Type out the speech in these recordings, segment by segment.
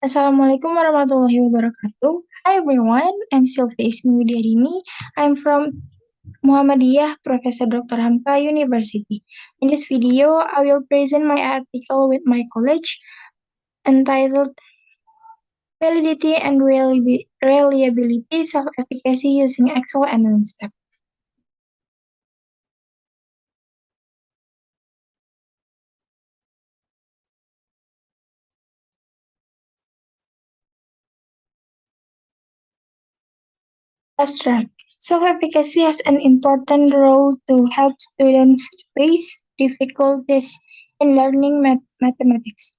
Assalamualaikum warahmatullahi wabarakatuh. Hi everyone, I'm Sylvia Ismi Widiarini. I'm from Muhammadiyah Professor Dr. Hamka University. In this video, I will present my article with my college entitled Validity and Reliability Self-Efficacy Using Excel and WinStep. Abstract. Self-efficacy has an important role to help students face difficulties in learning mathematics.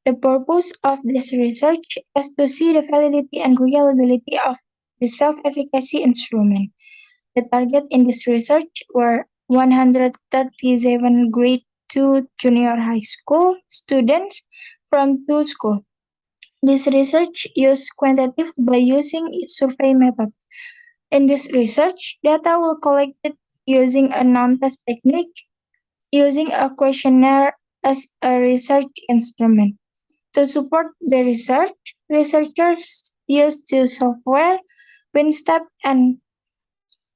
The purpose of this research is to see the validity and reliability of the self-efficacy instrument. The target in this research were 137 grade 2 junior high school students from two schools. This research used quantitative by using survey method. In this research, data were collected using a non-test technique, using a questionnaire as a research instrument. To support the research, researchers used two software, WinStep and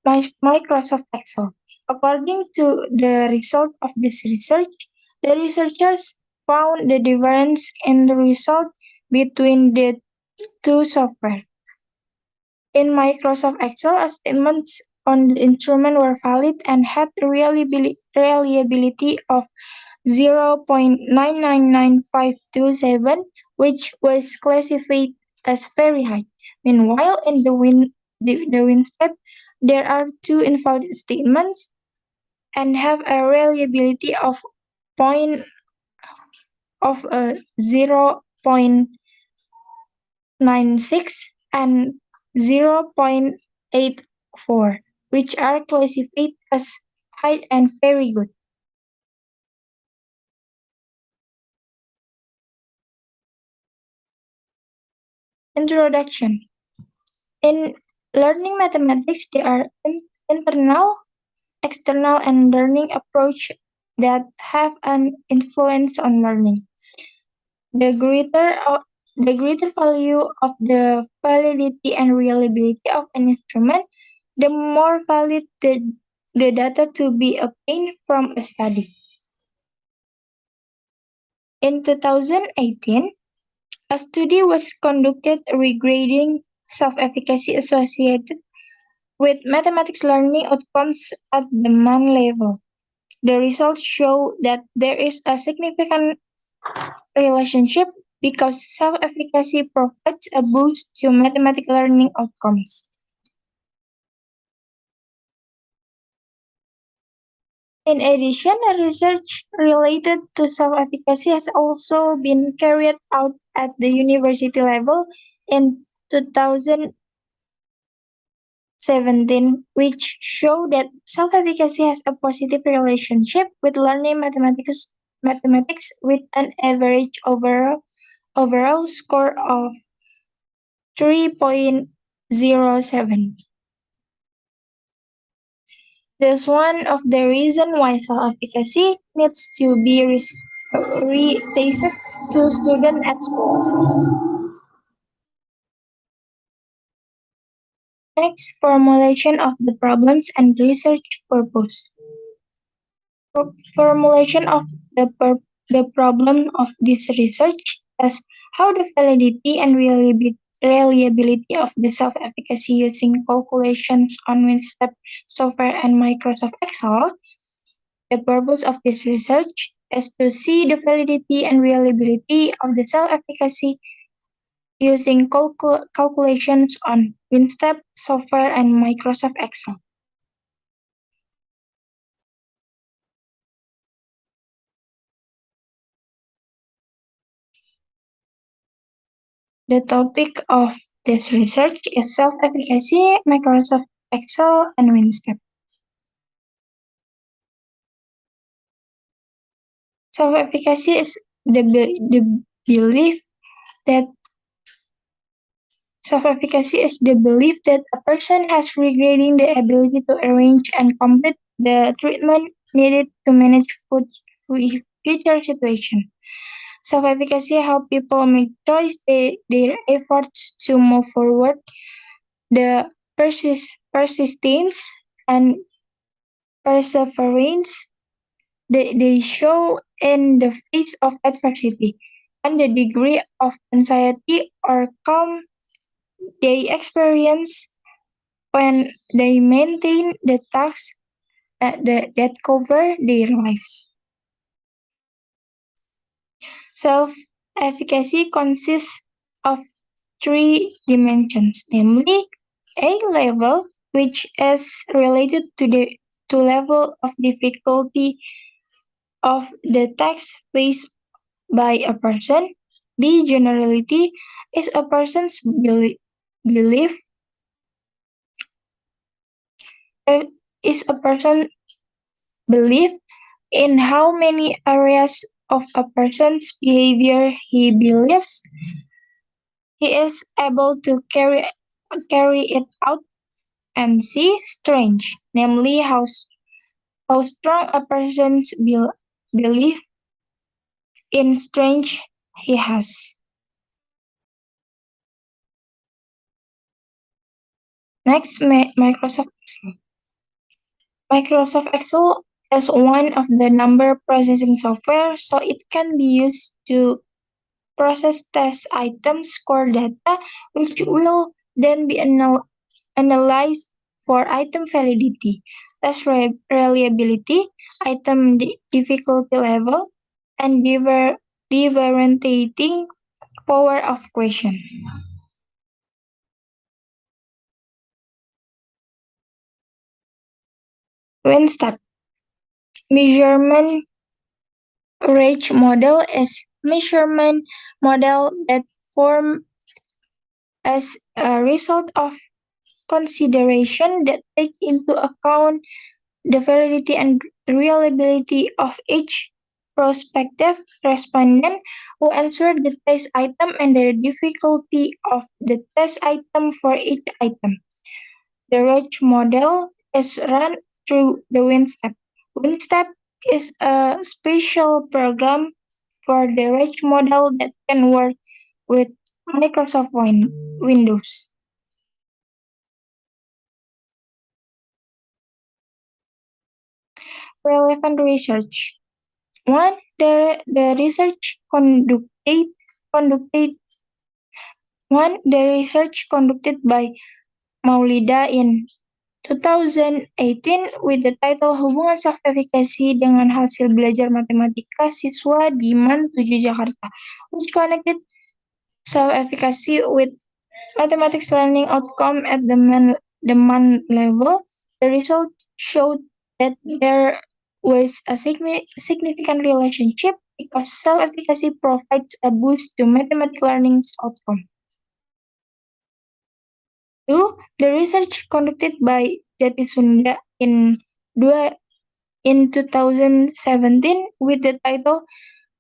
Microsoft Excel. According to the result of this research, the researchers found the difference in the result between the two software. In Microsoft Excel, statements on the instrument were valid and had a reliability of 0.999527, which was classified as very high. Meanwhile, in the WinStep, there are two invalid statements and have a reliability of point of 0.96 and 0.84, which are classified as high and very good. Introduction. In learning mathematics, there are internal, external, and learning approach that have an influence on learning. The greater value of the validity and reliability of an instrument, the more valid the data to be obtained from a study. In 2018, a study was conducted regarding self-efficacy associated with mathematics learning outcomes at the MAN level. The results show that there is a significant relationship because self-efficacy provides a boost to mathematical learning outcomes. In addition, research related to self-efficacy has also been carried out at the university level in 2017, which show that self-efficacy has a positive relationship with learning mathematics with an average overall score of 3.07. That's one of the reasons why self-efficacy needs to be retested to students at school. Next, formulation of the problems and research purpose. Formulation of the problem of this research is how the validity and reliability of the self-efficacy using calculations on WinStep software and Microsoft Excel. The purpose of this research is to see the validity and reliability of the self-efficacy using calculations on WinStep software and Microsoft Excel. The topic of this research is self-efficacy, Microsoft Excel, and WinStep. Self-efficacy is the belief that a person has regrading the ability to arrange and complete the treatment needed to manage future situation. Self-efficacy helps people make choice. Their efforts to move forward, the persistence and perseverance they show in the face of adversity, and the degree of anxiety or calm they experience when they maintain the tasks that cover their lives. Self efficacy consists of three dimensions, namely A level, which is related to the to level of difficulty of the task faced by a person. B generality is a person's belief uh, is a person belief in how many areas of a person's behavior he believes he is able to carry it out. And C strange, namely how strong a person's belief in strange he has. Next, Microsoft Excel. Microsoft Excel is one of the number processing software, so it can be used to process test items, score data, which will then be analyzed for item validity, test reliability, item difficulty level, and differentiating power of question. When step measurement range model is measurement model that form as a result of consideration that take into account the validity and reliability of each prospective respondent who answered the test item and the difficulty of the test item for each item. The RAGE model is run through the WinStep. WinStep is a special program for the RAGE model that can work with Microsoft Windows. Relevant research. One, the research conducted the research conducted by Maulida in 2018 with the title Hubungan Self-Efficacy dengan Hasil Belajar Matematika Siswa di MAN 7 Jakarta, which connected self-efficacy with mathematics learning outcome at the MAN level. The results showed that there was a significant relationship because self-efficacy provides a boost to mathematics learning outcome. Two, the research conducted by Jati Sunda in 2017 with the title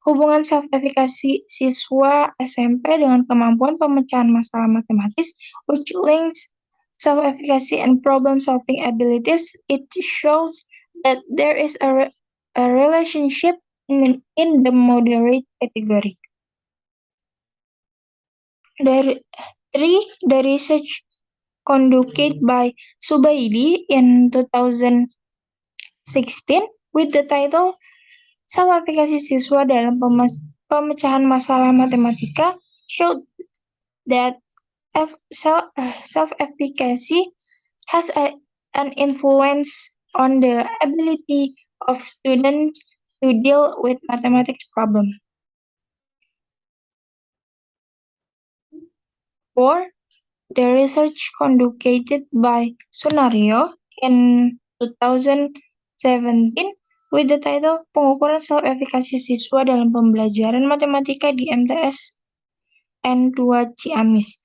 Hubungan Self-Efficacy Siswa SMP dengan Kemampuan Pemecahan Masalah Matematis, which links self-efficacy and problem-solving abilities. It shows that there is a relationship in the moderate category. The research conducted by Subaidi in 2016 with the title Self-efficacy siswa dalam pemecahan masalah matematika showed that self-efficacy has an influence on the ability of students to deal with mathematics problem. 4. The research conducted by Sunario in 2017 with the title Pengukuran Self-Efficacy Siswa dalam Pembelajaran Matematika di MTS N2 Ciamis,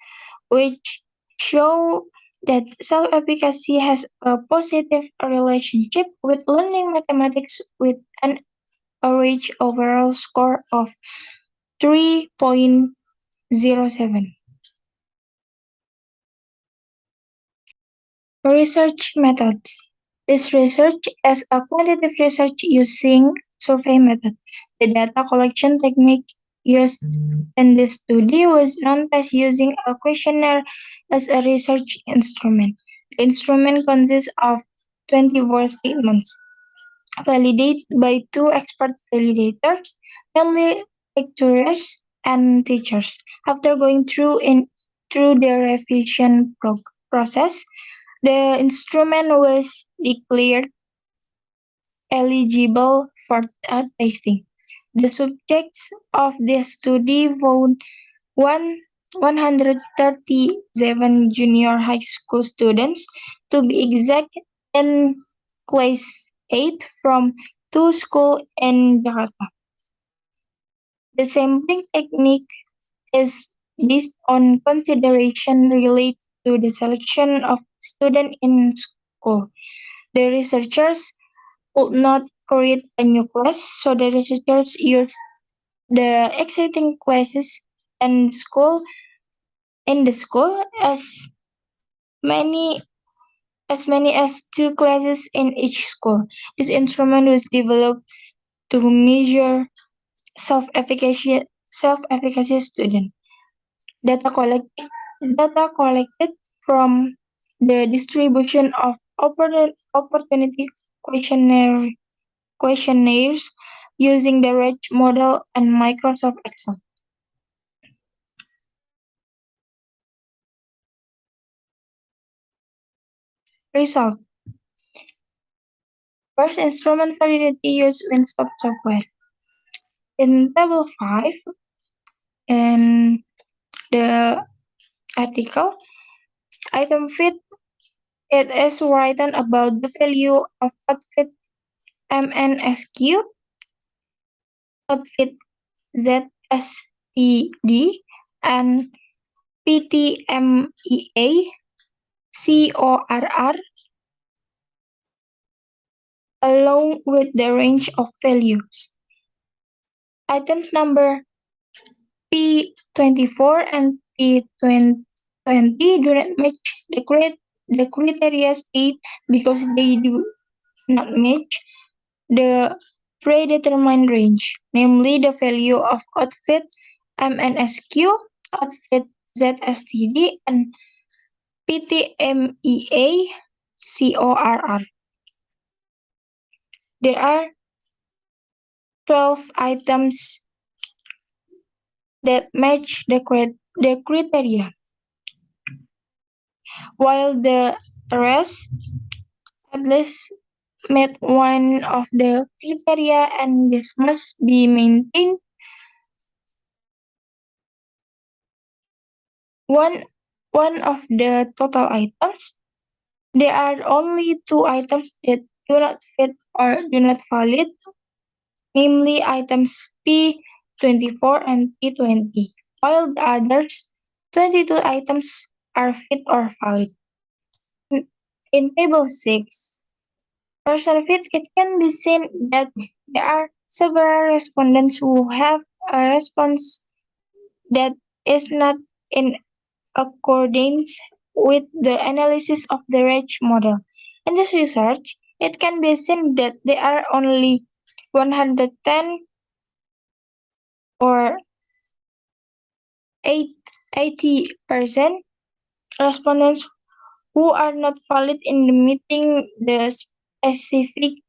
which show that self-efficacy has a positive relationship with learning mathematics with an average overall score of 3.07. Research methods. This research is a quantitative research using survey method. The data collection technique used in the study was non-test using a questionnaire as a research instrument. The instrument consists of 24 statements, validated by two expert validators, namely lecturers and teachers. After going through the revision process, the instrument was declared eligible for testing. The subjects of the study found one 137 junior high school students, to be exact, in class 8 from two schools in Jakarta. The sampling technique is based on consideration related to the selection of students in school. The researchers could not create a new class, so the researchers used the existing classes in the school many many as two classes in each school. This instrument was developed to measure self-efficacy self-efficacy student. Data collected data collected from the distribution of opportunity questionnaires using the REACH model and Microsoft Excel. Result. First, instrument validity used Winstop software. In table 5, in the article, item fit, it is written about the value of outfit MNSQ, outfit ZSTD, and PTMEA, CORR, along with the range of values. Items number P24 and P20 do not match the criteria state because they do not match the predetermined range, namely the value of outfit MNSQ, outfit ZSTD, and PTMEA CORR. There are 12 items that match the criteria, while the rest at least met one of the criteria, and this must be maintained. One of the total items, there are only two items that do not fit or do not valid, namely items P24 and P20, while the others 22 items are fit or valid. In table 6, person fit, it can be seen that there are several respondents who have a response that is not in accordance with the analysis of the RAGE model. In this research, it can be seen that there are only 110 or 80% respondents who are not valid in meeting the specific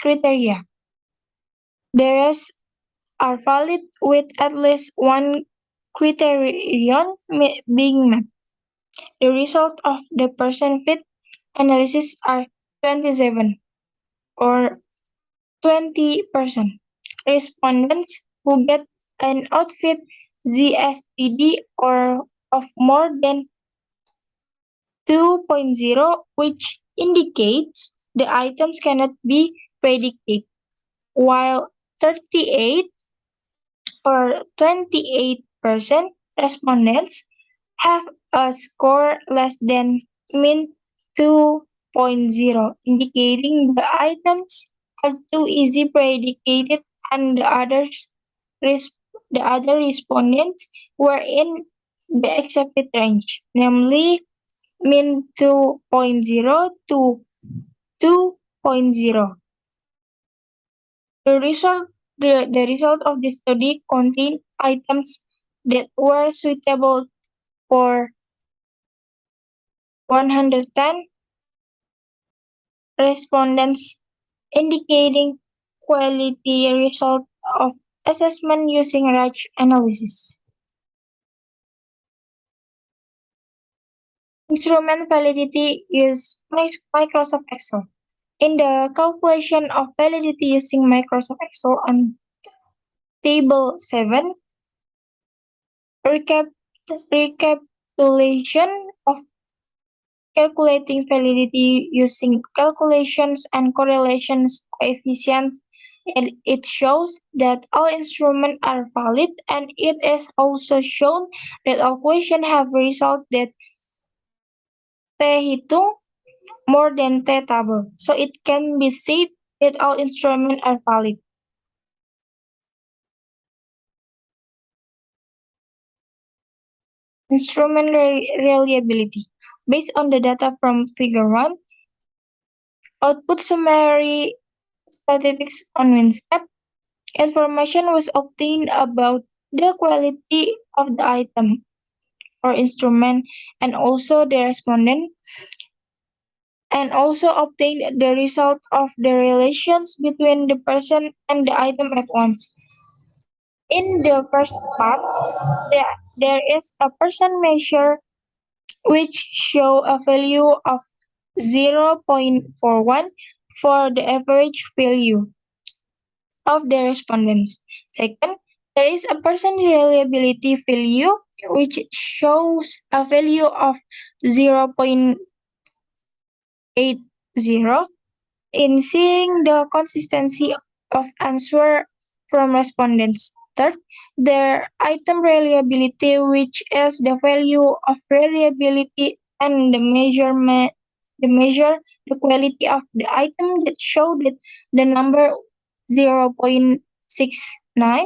criteria. The rest are valid with at least one criterion being met. The result of the person fit analysis are 27 or 20% respondents who get an outfit ZSTD or of more than 2.0, which indicates the items cannot be predicted, while 38 or 28% respondents have a score less than min 2.0, indicating the items are too easy predicated, and the other respondents were in the accepted range, namely min 2.0 to 2.0. The result of the study contained items that were suitable for 110 respondents, indicating quality result of assessment using RAG analysis. Instrument validity is Microsoft Excel. In the calculation of validity using Microsoft Excel on Table 7, recapitulation of calculating validity using calculations and correlations coefficient, and it shows that all instruments are valid, and it is also shown that all questions have result that T-hitung more than T-table. So it can be said that all instruments are valid. Instrument reliability. Based on the data from Figure 1, output summary statistics on WinStep, information was obtained about the quality of the item or instrument and also the respondent, and also obtained the result of the relations between the person and the item at once. In the first part, there is a person measure which show a value of 0.41 for the average value of the respondents. Second, there is a person reliability value which shows a value of 0.80 in seeing the consistency of answer from respondents. Third, their item reliability, which is the value of reliability and the measure the quality of the item that show that the number 0.69,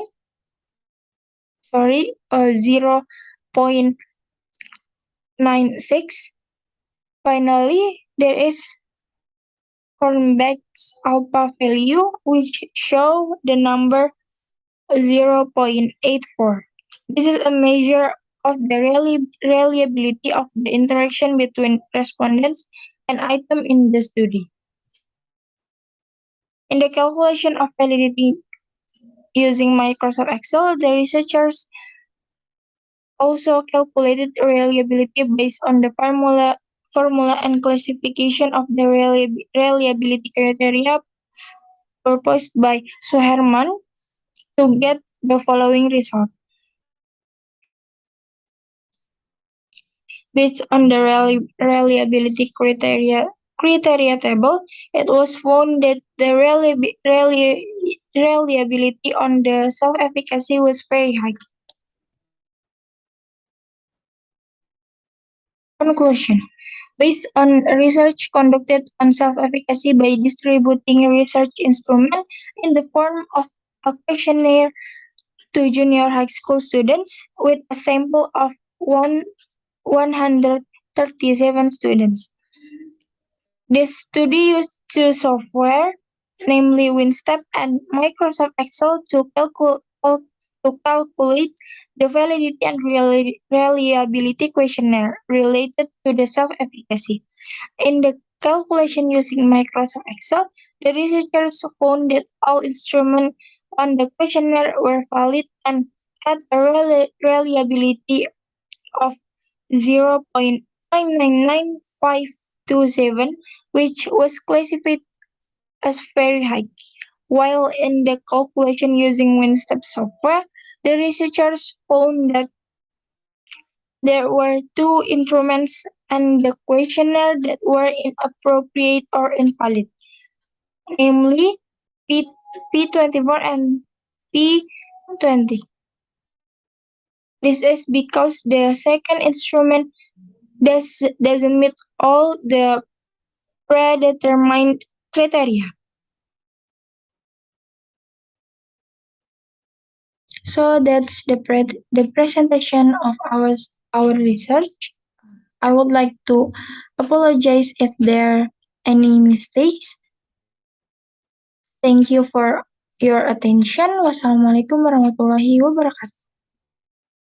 0.96. Finally, there is Cornbeck's alpha value, which show the number 0.84. This is a measure of the reliability of the interaction between respondents and item in the study. In the calculation of validity using Microsoft Excel, the researchers also calculated reliability based on the formula and classification of the reliability criteria proposed by Suherman to get the following result. Based on the reliability criteria table, it was found that the reliability on the self-efficacy was very high. Conclusion. Based on research conducted on self-efficacy by distributing research instrument in the form of a questionnaire to junior high school students with a sample of 137 students. This study used two software, namely WinStep and Microsoft Excel, to calculate the validity and reliability questionnaire related to the self-efficacy. In the calculation using Microsoft Excel, the researchers found that all instruments on the questionnaire were valid and had a reliability of 0.999527, which was classified as very high. While in the calculation using WinStep software, the researchers found that there were two instruments and the questionnaire that were inappropriate or invalid, namely P24 and P20. This is because the second instrument doesn't meet all the predetermined criteria. So that's the presentation of our research. I would like to apologize if there are any mistakes. Thank you for your attention. Wassalamualaikum warahmatullahi wabarakatuh.